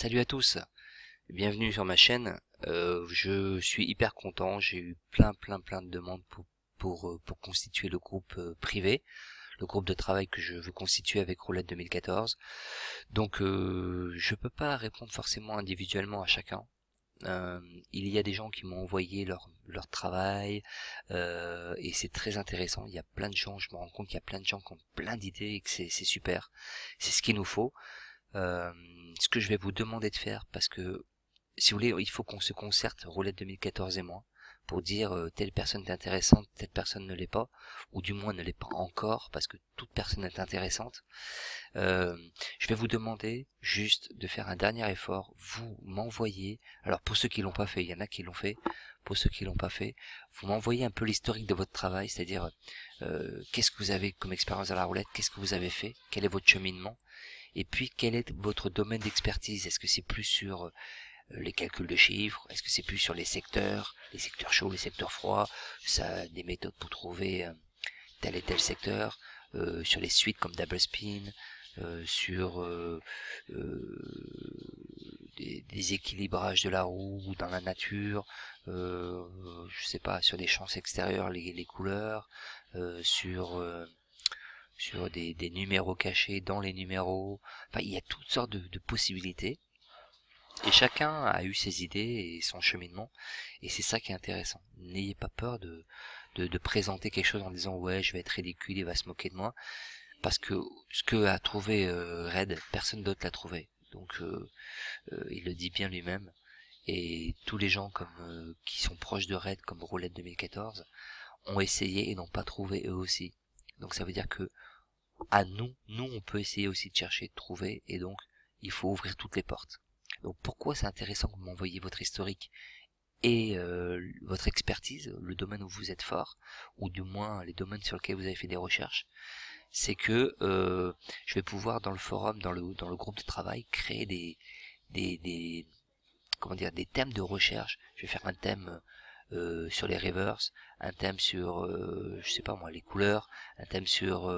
Salut à tous, bienvenue sur ma chaîne. Je suis hyper content, j'ai eu plein de demandes pour constituer le groupe privé, le groupe de travail que je veux constituer avec Roulette 2014. Donc je peux pas répondre forcément individuellement à chacun. Euh, il y a des gens qui m'ont envoyé leur travail et c'est très intéressant. Il y a plein de gens, je me rends compte qu'il y a plein de gens qui ont plein d'idées et que c'est super. C'est ce qu'il nous faut. Euh, Ce que je vais vous demander de faire, parce que si vous voulez, il faut qu'on se concerte, Roulette 2014 et moi, pour dire telle personne est intéressante, telle personne ne l'est pas, ou du moins ne l'est pas encore, parce que toute personne est intéressante. Euh, je vais vous demander juste de faire un dernier effort, vous m'envoyez, alors pour ceux qui l'ont pas fait, il y en a qui l'ont fait, pour ceux qui l'ont pas fait, vous m'envoyez un peu l'historique de votre travail, c'est-à-dire qu'est-ce que vous avez comme expérience à la roulette, qu'est-ce que vous avez fait, quel est votre cheminement, et puis quel est votre domaine d'expertise. Est-ce que c'est plus sur les calculs de chiffres, est-ce que c'est plus sur les secteurs chauds, les secteurs froids, ça des méthodes pour trouver tel et tel secteur, sur les suites comme double spin, sur des équilibrages de la roue dans la nature, je sais pas, sur les champs extérieurs, les couleurs, sur des numéros cachés dans les numéros. Enfin, il y a toutes sortes de possibilités. Et chacun a eu ses idées et son cheminement. Et c'est ça qui est intéressant. N'ayez pas peur de présenter quelque chose en disant ouais, je vais être ridicule, il va se moquer de moi. Parce que ce que a trouvé Red, personne d'autre l'a trouvé. Donc il le dit bien lui-même. Et tous les gens qui sont proches de Red, comme Roulette 2014, ont essayé et n'ont pas trouvé eux aussi. Donc ça veut dire que à nous on peut essayer aussi de chercher, de trouver, et donc il faut ouvrir toutes les portes. Donc pourquoi c'est intéressant que vous m'envoyiez votre historique et votre expertise, le domaine où vous êtes fort, ou du moins les domaines sur lesquels vous avez fait des recherches, c'est que je vais pouvoir dans le forum, dans le groupe de travail, créer des comment dire, des thèmes de recherche. Je vais faire un thème sur les rivers, un thème sur je sais pas moi les couleurs, un thème sur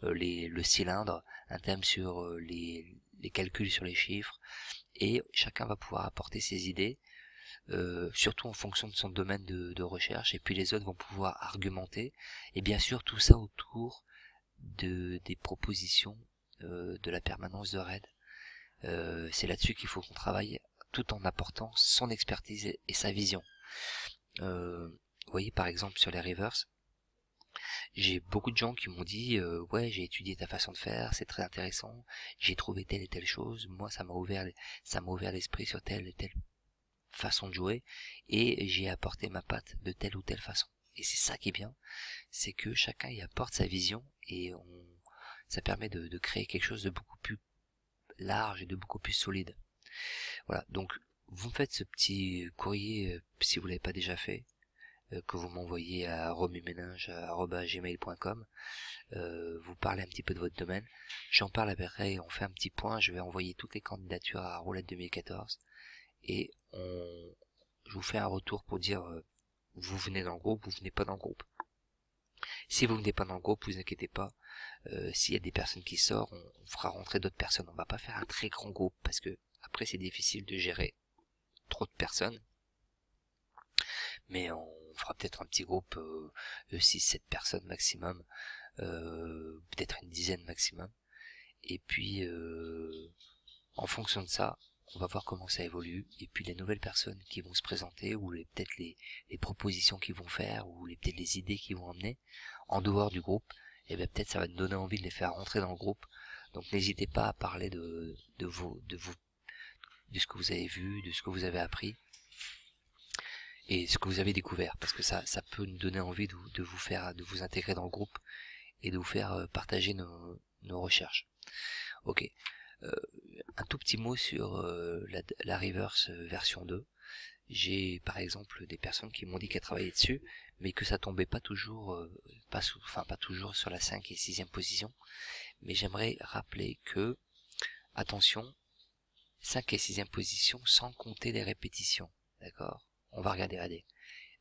le cylindre, un thème sur les calculs sur les chiffres, et chacun va pouvoir apporter ses idées, surtout en fonction de son domaine de recherche, et puis les autres vont pouvoir argumenter, et bien sûr tout ça autour des propositions de la permanence de RAID. C'est là-dessus qu'il faut qu'on travaille, tout en apportant son expertise et sa vision. Vous voyez, par exemple, sur les rivers, j'ai beaucoup de gens qui m'ont dit ouais, j'ai étudié ta façon de faire, c'est très intéressant, j'ai trouvé telle et telle chose, moi ça m'a ouvert l'esprit sur telle et telle façon de jouer, et j'ai apporté ma patte de telle ou telle façon. Et c'est ça qui est bien, c'est que chacun y apporte sa vision, et ça permet de créer quelque chose de beaucoup plus large et de beaucoup plus solide. Voilà, donc vous me faites ce petit courrier, si vous l'avez pas déjà fait, que vous m'envoyez à romuméninge@gmail.com. Vous parlez un petit peu de votre domaine, j'en parle après, on fait un petit point, je vais envoyer toutes les candidatures à Roulette 2014, et je vous fais un retour pour dire vous venez dans le groupe, vous venez pas dans le groupe. Si vous venez pas dans le groupe, vous inquiétez pas, s'il y a des personnes qui sortent, on fera rentrer d'autres personnes. On va pas faire un très grand groupe, parce que après c'est difficile de gérer trop de personnes, mais on fera peut-être un petit groupe de 6-7 personnes maximum, peut-être une dizaine maximum, et puis en fonction de ça, on va voir comment ça évolue, et puis les nouvelles personnes qui vont se présenter, ou peut-être les propositions qu'ils vont faire, ou peut-être les idées qu'ils vont emmener en dehors du groupe, et bien peut-être ça va nous donner envie de les faire rentrer dans le groupe. Donc n'hésitez pas à parler de ce que vous avez vu, de ce que vous avez appris, et ce que vous avez découvert, parce que ça peut nous donner envie de vous intégrer dans le groupe, et de vous faire partager nos recherches. Ok. Un tout petit mot sur la Reverse version 2. J'ai par exemple des personnes qui m'ont dit qu'elles travaillaient dessus, mais que ça tombait pas toujours, pas toujours sur la 5 et 6e position. Mais j'aimerais rappeler que, attention, 5 et 6e position sans compter les répétitions, d'accord? On va regarder,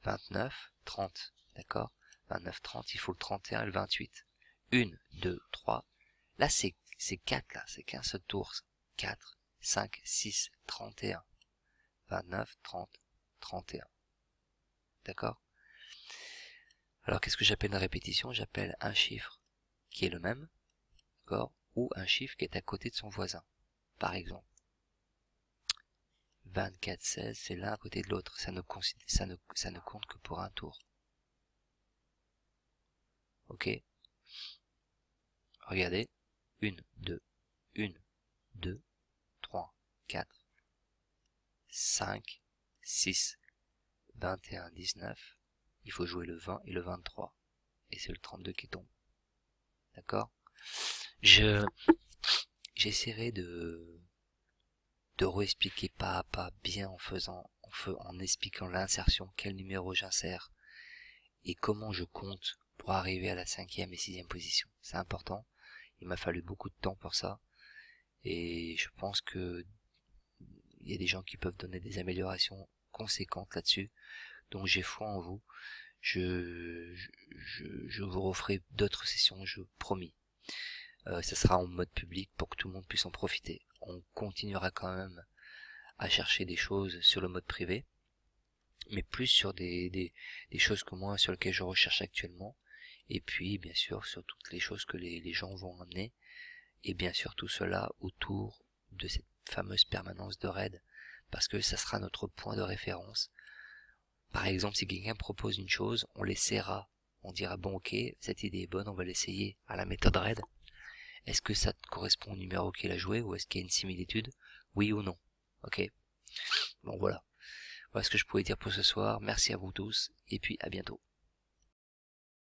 29, 30, d'accord? 29, 30, il faut le 31 et le 28. 1, 2, 3. Là, c'est 4, là, c'est qu'un seul tour. 4, 5, 6, 31, 29, 30, 31. D'accord? Alors qu'est-ce que j'appelle une répétition? J'appelle un chiffre qui est le même, d'accord, ou un chiffre qui est à côté de son voisin. Par exemple, 24, 16, c'est l'un à côté de l'autre. Ça ne compte que pour un tour. Ok? Regardez. 1, 2, 1, 2, 3, 4, 5, 6, 21, 19. Il faut jouer le 20 et le 23. Et c'est le 32 qui tombe. D'accord? J'essaierai de réexpliquer pas à pas, bien en expliquant l'insertion, quel numéro j'insère et comment je compte pour arriver à la 5e et 6e position. C'est important. Il m'a fallu beaucoup de temps pour ça. Et je pense que il y a des gens qui peuvent donner des améliorations conséquentes là-dessus. Donc j'ai foi en vous. Je vous referai d'autres sessions, je promis. Ça sera en mode public pour que tout le monde puisse en profiter. On continuera quand même à chercher des choses sur le mode privé, mais plus sur des choses que moi, sur lesquelles je recherche actuellement, et puis bien sûr sur toutes les choses que les gens vont amener, et bien sûr tout cela autour de cette fameuse permanence de raid, parce que ça sera notre point de référence. Par exemple, si quelqu'un propose une chose, on l'essaiera, on dira bon ok, cette idée est bonne, on va l'essayer à la méthode raid. Est-ce que ça correspond au numéro qu'il a joué, ou est-ce qu'il y a une similitude? Oui ou non? Ok. Bon voilà. Voilà ce que je pouvais dire pour ce soir. Merci à vous tous, et puis à bientôt.